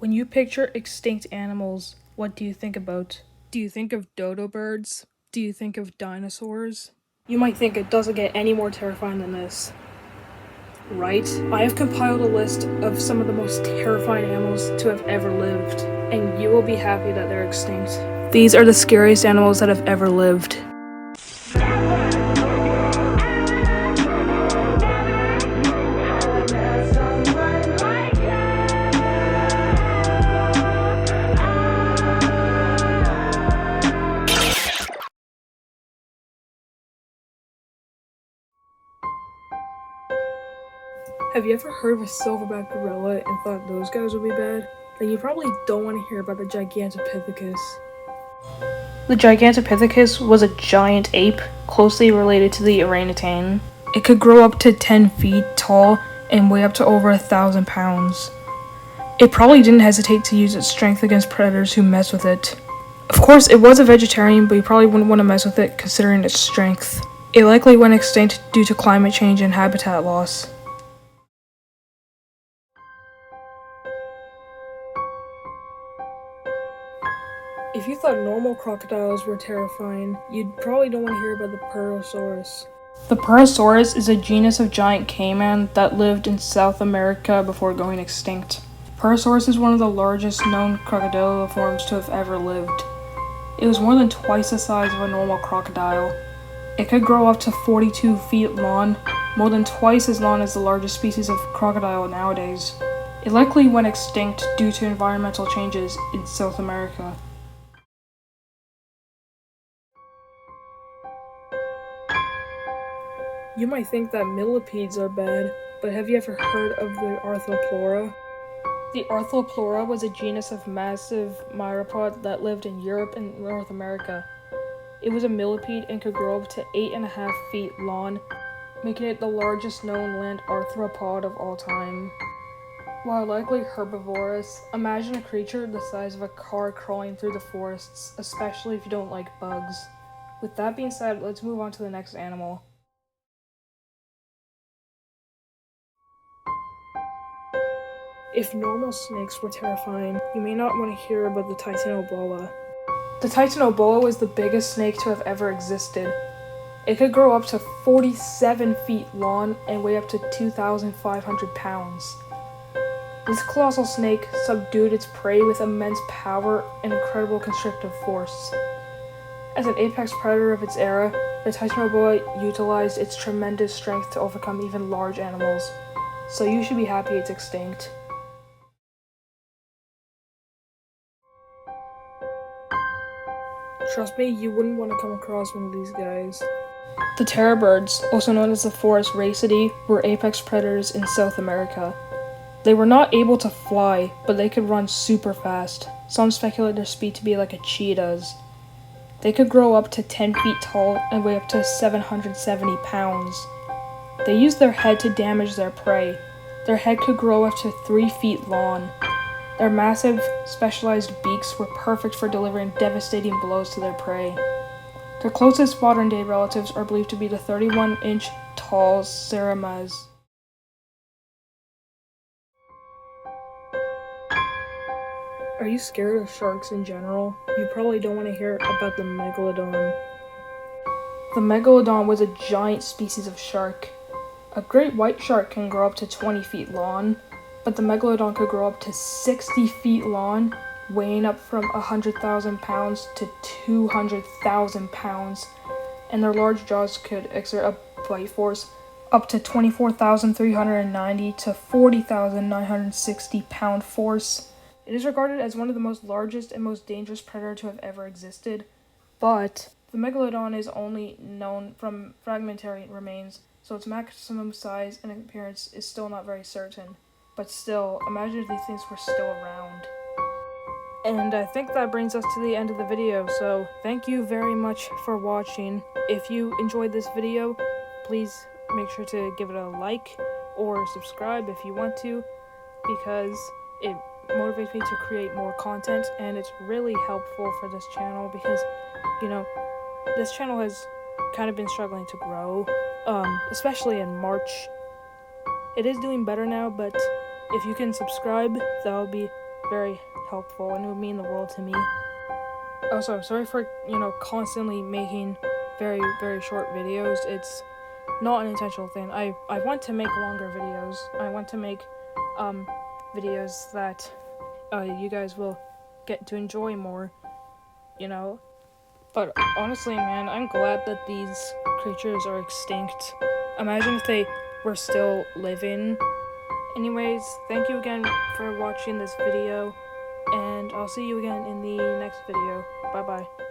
When you picture extinct animals, what do you think about? Do you think of dodo birds? Do you think of dinosaurs? You might think it doesn't get any more terrifying than this, right? I have compiled a list of some of the most terrifying animals to have ever lived, and you will be happy that they're extinct. These are the scariest animals that have ever lived. Have you ever heard of a silverback gorilla and thought those guys would be bad? Then you probably don't want to hear about the Gigantopithecus. The Gigantopithecus was a giant ape closely related to the orangutan. It could grow up to 10 feet tall and weigh up to over 1,000 pounds. It probably didn't hesitate to use its strength against predators who mess with it. Of course, it was a vegetarian, but you probably wouldn't want to mess with it considering its strength. It likely went extinct due to climate change and habitat loss. If you thought normal crocodiles were terrifying, you'd probably don't want to hear about the Purussaurus. The Purussaurus is a genus of giant caiman that lived in South America before going extinct. Purussaurus is one of the largest known crocodile forms to have ever lived. It was more than twice the size of a normal crocodile. It could grow up to 42 feet long, more than twice as long as the largest species of crocodile nowadays. It likely went extinct due to environmental changes in South America. You might think that millipedes are bad, but have you ever heard of the Arthropleura? The Arthropleura was a genus of massive myropod that lived in Europe and North America. It was a millipede and could grow up to 8.5 feet long, making it the largest known land arthropod of all time. While likely herbivorous, imagine a creature the size of a car crawling through the forests, especially if you don't like bugs. With that being said, let's move on to the next animal. If normal snakes were terrifying, you may not want to hear about the Titanoboa. The Titanoboa was the biggest snake to have ever existed. It could grow up to 47 feet long and weigh up to 2,500 pounds. This colossal snake subdued its prey with immense power and incredible constrictive force. As an apex predator of its era, the Titanoboa utilized its tremendous strength to overcome even large animals, so you should be happy it's extinct. Trust me, you wouldn't want to come across one of these guys. The terror birds, also known as the forest racidae, were apex predators in South America. They were not able to fly, but they could run super fast. Some speculate their speed to be like a cheetah's. They could grow up to 10 feet tall and weigh up to 770 pounds. They used their head to damage their prey. Their head could grow up to 3 feet long. Their massive, specialized beaks were perfect for delivering devastating blows to their prey. Their closest modern-day relatives are believed to be the 31-inch tall ceramaes. Are you scared of sharks in general? You probably don't want to hear about the Megalodon. The Megalodon was a giant species of shark. A great white shark can grow up to 20 feet long, but the Megalodon could grow up to 60 feet long, weighing up from 100,000 pounds to 200,000 pounds, and their large jaws could exert a bite force up to 24,390 to 40,960 pound force. It is regarded as one of the most largest and most dangerous predator to have ever existed, but the Megalodon is only known from fragmentary remains, so its maximum size and appearance is still not very certain. But still, imagine if these things were still around. And I think that brings us to the end of the video, so thank you very much for watching. If you enjoyed this video, please make sure to give it a like or subscribe if you want to, because it motivates me to create more content, and it's really helpful for this channel because, this channel has kind of been struggling to grow, especially in March. It is doing better now, but if you can subscribe, that would be very helpful and it would mean the world to me. Also, I'm sorry for, constantly making very, very short videos. It's not an intentional thing. I want to make longer videos. I want to make videos that you guys will get to enjoy more, But honestly, man, I'm glad that these creatures are extinct. Imagine if they were still living. Anyways, thank you again for watching this video, and I'll see you again in the next video. Bye bye.